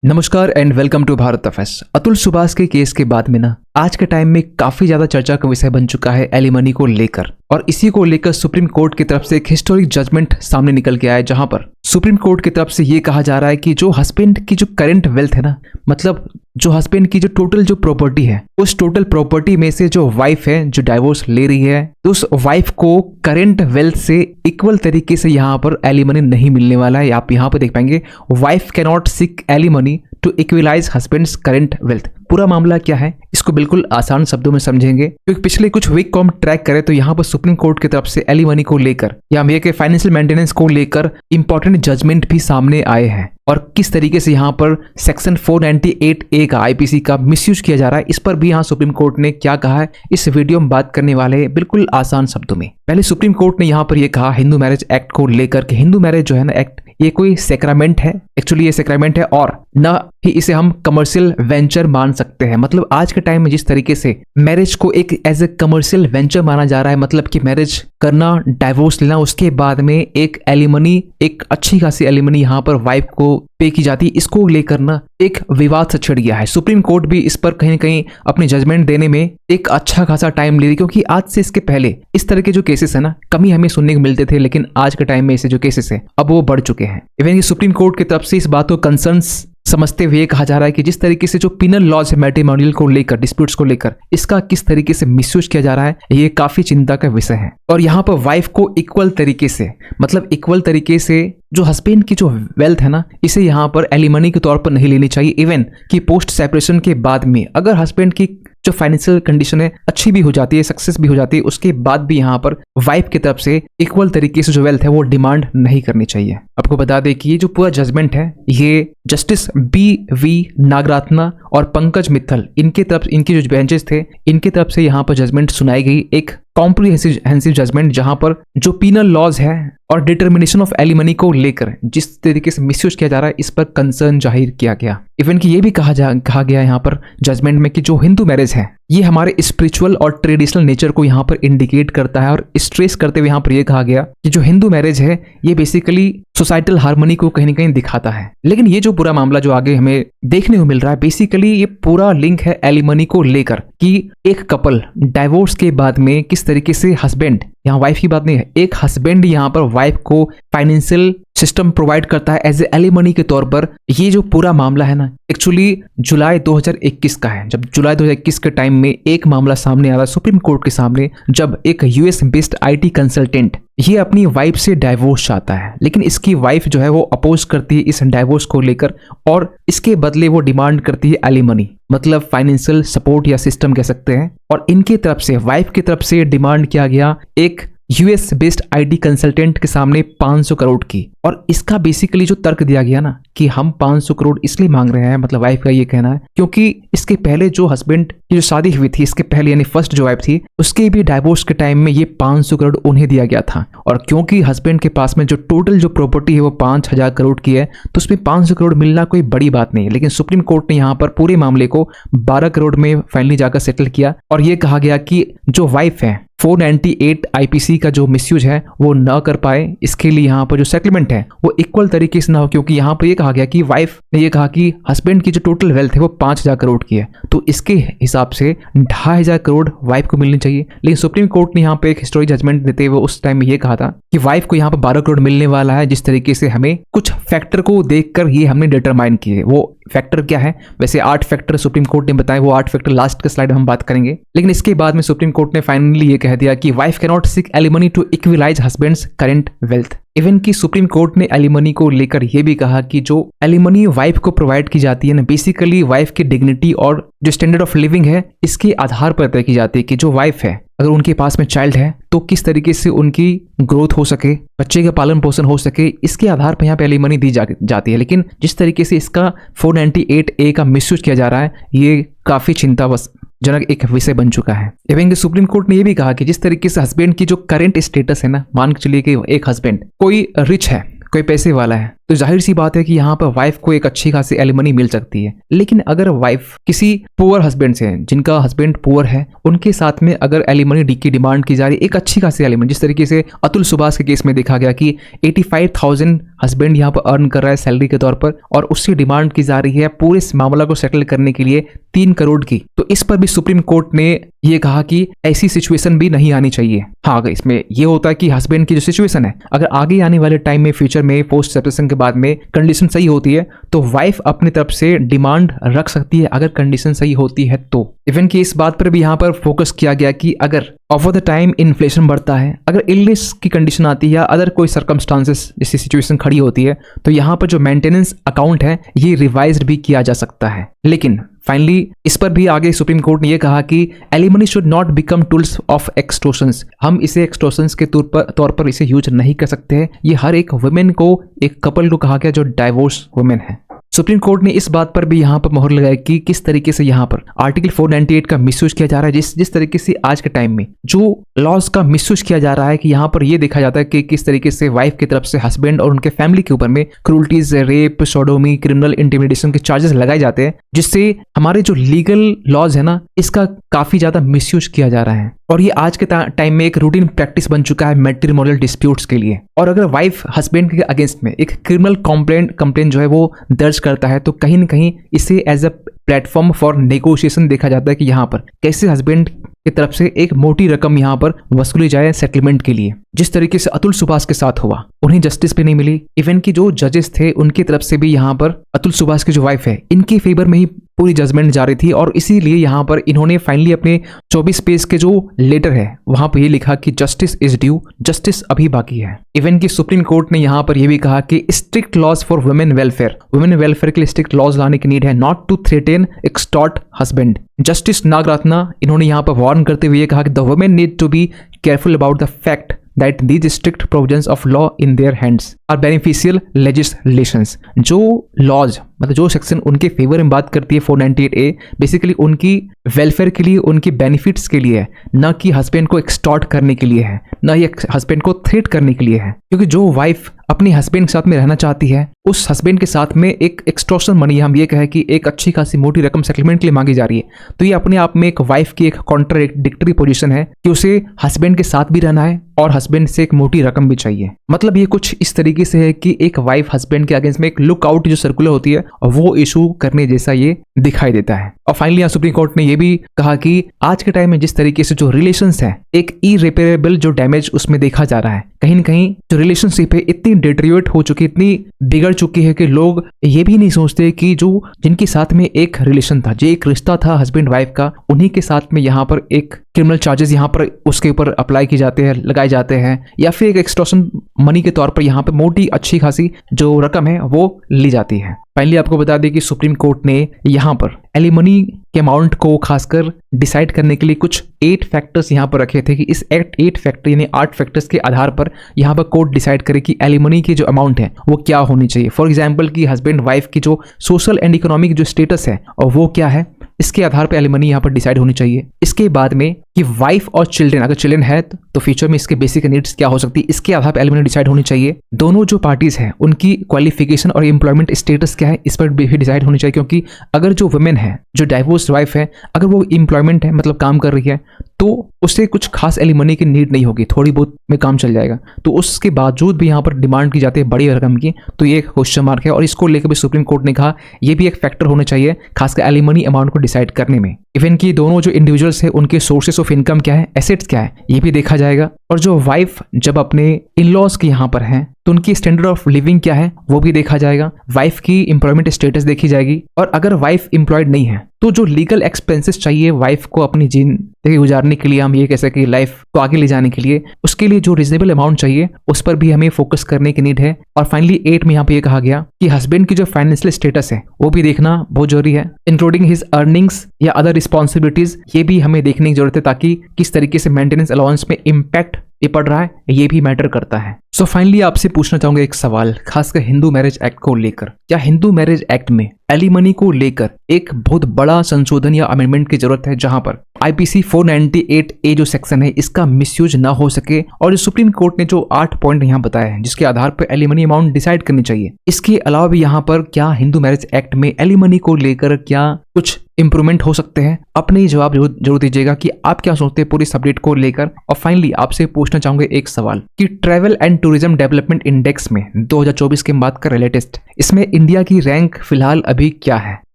नमस्कार and welcome to Bharat Affairs. Atul Subhash के case के बाद में आज के टाइम में काफी ज्यादा चर्चा का विषय बन चुका है एलिमनी को लेकर, और इसी को लेकर सुप्रीम कोर्ट की तरफ से एक हिस्टोरिक जजमेंट सामने निकल के आया है, जहां पर सुप्रीम कोर्ट की तरफ से ये कहा जा रहा है कि जो हस्बैंड की जो करंट वेल्थ है ना, मतलब जो हस्बैंड की जो टोटल जो प्रॉपर्टी है, उस टोटल प्रॉपर्टी में से जो वाइफ है जो डाइवोर्स ले रही है, तो उस वाइफ को करंट वेल्थ से इक्वल तरीके से यहाँ पर एलिमनी नहीं मिलने वाला है। आप यहाँ पर देख पाएंगे, wife can not seek alimony to equalize husband's current wealth. पूरा मामला क्या है इसको बिल्कुल आसान शब्दों में समझेंगे, क्योंकि पिछले कुछ वीक को हम ट्रैक करें तो यहाँ पर सुप्रीम कोर्ट की तरफ से एलिमनी को लेकर या मेरे के फाइनेंशियल मेंटेनेंस को लेकर इंपॉर्टेंट जजमेंट भी सामने आए हैं, और किस तरीके से यहाँ पर सेक्शन 498A का आईपीसी का मिसयूज किया जा रहा है, इस पर भी यहाँ सुप्रीम कोर्ट ने क्या कहा है इस वीडियो में बात करने वाले हैं बिल्कुल आसान शब्दों में। पहले सुप्रीम कोर्ट ने यहाँ पर यह कहा हिंदू मैरिज एक्ट को लेकर कि हिंदू मैरिज जो है ना एक्ट, ये कोई सेक्रामेंट है, एक्चुअली ये सेक्रामेंट है और न ही इसे हम कमर्शियल वेंचर मान सकते हैं। मतलब आज के टाइम में जिस तरीके से मैरिज को एक एज ए कमर्शियल वेंचर माना जा रहा है, मतलब कि मैरिज करना, डाइवोर्स लेना, उसके बाद में एक एलिमनी, एक अच्छी खासी एलिमनी यहाँ पर वाइफ को पे की जाती है, इसको लेकर ना एक विवाद से छिड़ गया है। सुप्रीम कोर्ट भी इस पर कहीं न कहीं अपनी जजमेंट देने में एक अच्छा खासा टाइम ले रही, क्योंकि आज से इसके पहले इस तरह के जो केसेस है ना कमी हमें सुनने को मिलते थे, लेकिन आज के टाइम में ऐसे जो केसेस है अब वो बढ़ चुके हैं। इवन कि सुप्रीम कोर्ट की तरफ से इस बात को कंसर्न्स समझते हुए कहा जा रहा है कि जिस तरीके से जो पिनल लॉज है मैट्रिमोनियल को लेकर, डिस्प्यूट्स को लेकर, इसका किस तरीके से मिसयूज किया जा रहा है, ये काफी चिंता का विषय है। और यहाँ पर वाइफ को इक्वल तरीके से, मतलब इक्वल तरीके से जो हस्बैंड की जो वेल्थ है ना, इसे यहाँ पर एलिमनी के तौर पर नहीं लेनी चाहिए। इवन कि पोस्ट सेपरेशन के बाद में अगर हस्बैंड की जो फाइनेंशियल कंडीशन है अच्छी भी हो जाती है, सक्सेस भी हो जाती है, उसके बाद भी यहाँ पर वाइफ की तरफ से इक्वल तरीके से जो वेल्थ है वो डिमांड नहीं करनी चाहिए। आपको बता दें कि ये जो पूरा जजमेंट है ये जस्टिस BV नागरत्ना और पंकज मित्तल, इनके तरफ, इनके जो बेंचेस थे, इनके तरफ से यहाँ पर जजमेंट सुनाई गई, एक कॉम्प्रिहेंसिव जजमेंट, जहां पर जो पीनल लॉज है और डिटर्मिनेशन ऑफ एलिमनी को लेकर जिस तरीके से मिसयूज किया जा रहा है, इस पर कंसर्न जाहिर किया गया। इवन कि ये भी कहा गया यहाँ पर जजमेंट में कि जो हिंदू मैरिज है ये हमारे स्पिरिचुअल और ट्रेडिशनल नेचर को यहाँ पर इंडिकेट करता है, और स्ट्रेस करते हुए यहाँ पर यह कहा गया कि जो हिंदू मैरिज है ये बेसिकली सोसाइटल हार्मनी को कहीं ना कहीं दिखाता है। लेकिन ये जो पूरा मामला जो आगे हमें देखने को मिल रहा है, बेसिकली ये पूरा लिंक है एलिमनी को लेकर कि एक कपल डाइवोर्स के बाद में किस तरीके से हस्बैंड, यहाँ वाइफ की बात नहीं है, एक हस्बैंड यहाँ पर वाइफ को फाइनेंशियल सिस्टम प्रोवाइड करता है एज ए एलिमनी के तौर पर। ये जो पूरा मामला है ना एक्चुअली जुलाई 2021 का है, जब जुलाई 2021 के टाइम में एक मामला सामने आ रहा है सुप्रीम कोर्ट के सामने, जब एक US बेस्ड IT कंसल्टेंट ये अपनी वाइफ से डाइवोर्स चाहता है, लेकिन इसकी वाइफ जो है वो अपोज करती है इस डाइवोर्स को लेकर, और इसके बदले वो डिमांड करती है एलिमनी, मतलब फाइनेंशियल सपोर्ट या सिस्टम कह सकते हैं। और इनकी तरफ से, वाइफ की तरफ से डिमांड किया गया एक US बेस्ड IT कंसल्टेंट के सामने 500 करोड़ की, और इसका बेसिकली जो तर्क दिया गया ना कि हम 500 करोड़ इसलिए मांग रहे हैं, मतलब वाइफ का ये कहना है क्योंकि इसके पहले जो हस्बैंड की जो शादी हुई थी, इसके पहले यानी फर्स्ट जो वाइफ थी, उसके भी डाइवोर्स के टाइम में ये 500 करोड़ उन्हें दिया गया था। और क्योंकि हस्बैंड के पास में जो टोटल जो प्रॉपर्टी है वो 5000 करोड़ की है, तो उसमें 500 करोड़ मिलना कोई बड़ी बात नहीं है। लेकिन सुप्रीम कोर्ट ने यहाँ पर पूरे मामले को 12 करोड़ में फाइनली जाकर सेटल किया, और ये कहा गया कि जो वाइफ है 498 आईपीसी का जो मिसयूज है वो न कर पाए, इसके लिए यहाँ पर जो सेटलमेंट है वो इक्वल तरीके से ना हो, क्योंकि यहाँ पर ये कहा गया कि वाइफ ने ये कहा कि हस्बैंड की जो टोटल वेल्थ है वो 5000 करोड़ की है, तो इसके हिसाब से 2500 करोड़ वाइफ को मिलनी चाहिए। लेकिन सुप्रीम कोर्ट ने यहाँ पे एक हिस्टोरिक जजमेंट देते हुए उस टाइम में ये कहा था कि वाइफ को यहाँ पर 12 करोड़ मिलने वाला है, जिस तरीके से हमें कुछ फैक्टर को देखकर ये हमने डिटरमाइन किए। वो फैक्टर क्या है, वैसे 8 फैक्टर सुप्रीम कोर्ट ने बताए, वो 8 फैक्टर लास्ट के स्लाइड में हम बात करेंगे। लेकिन इसके बाद में सुप्रीम कोर्ट ने फाइनली ये कह दिया कि wife can not seek alimony to equalize husband's current wealth. Even की सुप्रीम कोर्ट ने एलिमनी को लेकर यह भी कहा कि जो एलिमनी वाइफ को प्रोवाइड की जाती है ना, बेसिकली वाइफ की डिग्निटी और जो स्टैंडर्ड ऑफ लिविंग है इसके आधार पर तय की जाती है कि जो वाइफ है अगर उनके पास में चाइल्ड है तो किस तरीके से उनकी ग्रोथ हो सके, बच्चे का पालन पोषण हो सके, इसके आधार पर यहाँ पे एलिमनी दी जाती है। लेकिन जिस तरीके से इसका 498A का मिसयूज किया जा रहा है, ये काफी चिंताजनक एक विषय बन चुका है। एवं सुप्रीम कोर्ट ने यह भी कहा कि जिस तरीके से हस्बैंड की जो करंट स्टेटस है ना, मान के चलिए कि एक हस्बैंड कोई रिच है, कोई पैसे वाला है, तो जाहिर सी बात है कि यहाँ पर वाइफ को एक अच्छी खासी एलिमनी मिल सकती है। लेकिन अगर वाइफ किसी पुअर हस्बैंड से है, जिनका हस्बैंड पुअर है, उनके साथ में अगर एलिमनी की डिमांड की जा रही है, एक अच्छी खासी एलिमनी, जिस तरीके से अतुल सुभाष के केस में देखा गया कि 85,000 हस्बैंड यहाँ पर अर्न कर रहा है सैलरी के तौर पर, और उससे डिमांड की जा रही है पूरे इस मामला को सेटल करने के लिए 3 करोड़ की। तो इस पर भी सुप्रीम कोर्ट ने ये कहा कि ऐसी सिचुएशन भी नहीं आनी चाहिए। हाँ, अगर इसमें ये होता है कि हस्बैंड की जो सिचुएशन है, अगर आगे आने वाले टाइम में, फ्यूचर में, पोस्ट सेपरेशन के बाद में कंडीशन सही होती है, तो वाइफ अपनी तरफ से डिमांड रख सकती है, अगर कंडीशन सही होती है तो। इवन कि इस बात पर भी यहाँ पर फोकस किया गया कि अगर ओवर द टाइम इन्फ्लेशन बढ़ता है, अगर इलनेस की कंडीशन आती है या अदर कोई सर्कमस्टांसेस जैसी सिचुएशन खड़ी होती है, तो यहाँ पर जो मेंटेनेंस अकाउंट है ये रिवाइज्ड भी किया जा सकता है। लेकिन फाइनली इस पर भी आगे सुप्रीम कोर्ट ने यह कहा कि alimony should not become tools of extortions. हम इसे एक्सटॉर्शंस के तौर पर इसे यूज नहीं कर सकते हैं। ये हर एक वुमेन को, एक कपल को कहा गया जो डाइवोर्स वुमेन है। सुप्रीम कोर्ट ने इस बात पर भी यहाँ पर मोहर लगाई कि किस तरीके से यहाँ पर आर्टिकल 498 का मिसयूज किया जा रहा है। जिस तरीके से आज के टाइम में जो लॉज का मिसयूज किया जा रहा है कि यहाँ पर ये देखा जाता है कि किस तरीके से वाइफ की तरफ से हस्बैंड और उनके फैमिली के ऊपर में क्रूल्टीज, रेप, सोडोमी, क्रिमिनल इंटिमिडेशन के चार्जेस लगाए जाते हैं, जिससे हमारे जो लीगल लॉज है ना, इसका काफी ज्यादा मिसयूज किया जा रहा है। और ये आज के टाइम में एक रूटीन प्रैक्टिस बन चुका है मैट्रिमोनियल डिस्प्यूट्स के लिए। और अगर वाइफ हस्बैंड के अगेंस्ट में एक क्रिमिनल कंप्लेंट जो है वो दर्ज करता है, तो कहीं ना कहीं इसे as a platform for negotiation देखा जाता है कि यहाँ पर कैसे हस्बैंड की तरफ से एक मोटी रकम यहाँ पर वसूली जाए सेटलमेंट के लिए। जिस तरीके से अतुल सुभाष के साथ हुआ, उन्हें जस्टिस भी नहीं मिली। इवन की जो जजेस थे उनकी तरफ से भी यहाँ पर अतुल सुभाष की जो वाइफ है, इनके फेवर में ही पूरी जजमेंट जा रही थी। और इसीलिए यहाँ पर इन्होंने फाइनली अपने 24 पेज के जो लेटर है वहां पर ये लिखा कि जस्टिस इज ड्यू, जस्टिस अभी बाकी है। इवन की सुप्रीम कोर्ट ने यहाँ पर यह भी कहा कि strict laws for women welfare के लिए स्ट्रिक्ट लॉज लाने की नीड है, not to threaten extort husband. Justice Nagarathna इन्होंने यहाँ पर वार्न करते हुए कहा कि the women need to be careful about the fact that these strict provisions of law in their hands are beneficial legislations। जो लॉज मतलब जो सेक्शन उनके फेवर में बात करती है 498A, बेसिकली उनकी वेलफेयर के लिए, उनकी बेनिफिट्स के लिए है, न कि हस्बैंड को एक्सटॉर्ट करने के लिए है, न ही हस्बैंड को थ्रेट करने के लिए है। क्योंकि जो वाइफ अपनी हस्बैंड के साथ में रहना चाहती है, उस हस्बैंड के साथ में एक एक्सटॉर्शन मनी, हम ये कहें कि एक अच्छी खासी मोटी रकम सेटलमेंट के लिए मांगी जा रही है, तो ये अपने आप में एक वाइफ की एक कॉन्ट्राडिक्टरी पोजीशन है कि उसे हस्बैंड के साथ भी रहना है और हस्बैंड से एक मोटी रकम भी चाहिए। मतलब ये कुछ इस तरीके से है कि एक वाइफ हस्बैंड के अगेंस्ट में एक लुकआउट जो सर्कुलर होती है वो इशू करने जैसा ये दिखाई देता है। और फाइनली यहाँ सुप्रीम कोर्ट ने ये भी कहा कि आज के टाइम में जिस तरीके से जो रिलेशंस है, एक इरेपेरेबल जो डैमेज उसमें देखा जा रहा है, कहीं ना कहीं जो रिलेशनशिप है इतनी डिटेरियोरेट हो चुकी है, इतनी बिगड़ चुकी है कि लोग ये भी नहीं सोचते कि जो जिनके साथ में एक रिलेशन था, जो एक रिश्ता था हस्बैंड वाइफ का, उन्हीं के साथ में यहाँ पर एक क्रिमिनल चार्जेस यहाँ पर उसके ऊपर अप्लाई किए जाते हैं, लगाए जाते हैं, या फिर एक एक्सटॉर्शन मनी के तौर पर यहाँ पर मोटी अच्छी खासी जो रकम है वो ली जाती है। फाइनली आपको बता दें कि सुप्रीम कोर्ट ने यहाँ पर एलिमनी के अमाउंट को खासकर डिसाइड करने के लिए कुछ 8 फैक्टर्स यहाँ पर रखे थे कि इस 8 फैक्टर यानी 8 फैक्टर्स के आधार पर यहाँ पर कोर्ट डिसाइड करे कि एलिमनी की जो अमाउंट है वो क्या होनी चाहिए। फॉर एग्जाम्पल कि हस्बैंड वाइफ की जो सोशल एंड इकोनॉमिक जो स्टेटस है और वो क्या है, इसके आधार पर एलिमनी यहाँ पर डिसाइड होनी चाहिए। इसके बाद में कि वाइफ और चिल्ड्रन, अगर चिल्ड्रन है तो फ्यूचर में इसके बेसिक नीड्स क्या हो सकती है, इसके आधार पर एलिमनी डिसाइड होनी चाहिए। दोनों जो पार्टीज हैं उनकी क्वालिफिकेशन और एम्प्लॉयमेंट स्टेटस क्या है, इस पर भी डिसाइड होनी चाहिए। क्योंकि अगर जो वुमेन है, जो डाइवोर्स वाइफ है, अगर वो एम्प्लॉयमेंट है मतलब काम कर रही है, तो उससे कुछ खास एलिमनी की नीड नहीं होगी, थोड़ी बहुत में काम चल जाएगा। तो उसके बावजूद भी यहाँ पर डिमांड की जाती है बड़ी रकम की, तो ये एक क्वेश्चन मार्क है। और इसको लेकर भी सुप्रीम कोर्ट ने कहा ये भी एक फैक्टर होना चाहिए खासकर एलिमनी अमाउंट को डिसाइड करने में। इवन कि दोनों जो इंडिविजुअल्स है उनके सोर्सेस ऑफ इनकम क्या है, एसेट्स क्या है, ये भी देखा जाएगा। और जो वाइफ जब अपने इन लॉज के यहाँ पर हैं तो उनकी स्टैंडर्ड ऑफ लिविंग क्या है वो भी देखा जाएगा। वाइफ की एम्प्लॉयमेंट स्टेटस देखी जाएगी। और अगर वाइफ एम्प्लॉयड नहीं है तो जो लीगल एक्सपेंसेस चाहिए वाइफ को अपनी जिंदगी गुजारने के लिए, हम ये कह सकें लाइफ को आगे ले जाने के लिए, उसके लिए जो रिजनेबल अमाउंट चाहिए उस पर भी हमें फोकस करने की नीड है। और फाइनली 8 में यहाँ पे ये कहा गया कि हस्बैंड की जो फाइनेंशियल स्टेटस है वो भी देखना बहुत जरूरी है, इंक्लूडिंग हिज अर्निंग्स या अदर रिस्पॉन्सिबिलिटीज, ये भी हमें देखने की जरूरत है ताकि किस तरीके से मेंटेनेंस अलाउंस में इम्पैक्ट ये पड़ रहा है, ये भी मैटर करता है। सो फाइनली आपसे पूछना चाहूंगा एक सवाल खासकर हिंदू मैरिज एक्ट को लेकर। क्या हिंदू मैरिज एक्ट में एलिमनी को लेकर एक बहुत बड़ा संशोधन या अमेंडमेंट की जरूरत है, जहां पर IPC 498A जो सेक्शन है इसका मिसयूज ना हो सके, और जो सुप्रीम कोर्ट ने जो 8 पॉइंट यहाँ बताए हैं जिसके आधार पर एलिमनी अमाउंट डिसाइड करनी चाहिए। इसके अलावा भी यहाँ पर क्या हिंदू मैरिज एक्ट में एलिमनी को लेकर क्या कुछ इंप्रूवमेंट हो सकते हैं, अपने जवाब जरूर दीजिएगा कि आप क्या सोचते हैं पूरी इस अपडेट को लेकर। और फाइनली आपसे पूछना चाहूंगे एक सवाल कि travel and tourism development index में 2024 के बाद का लेटेस्ट, इसमें इंडिया की रैंक फिलहाल अभी क्या है?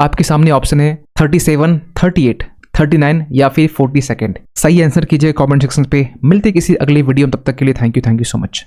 आपके सामने ऑप्शन है 37, 38, 39 या फिर 42। सही आंसर कीजिए कमेंट सेक्शन पे। मिलते किसी अगले वीडियो में, तब तक के लिए थैंक यू सो मच।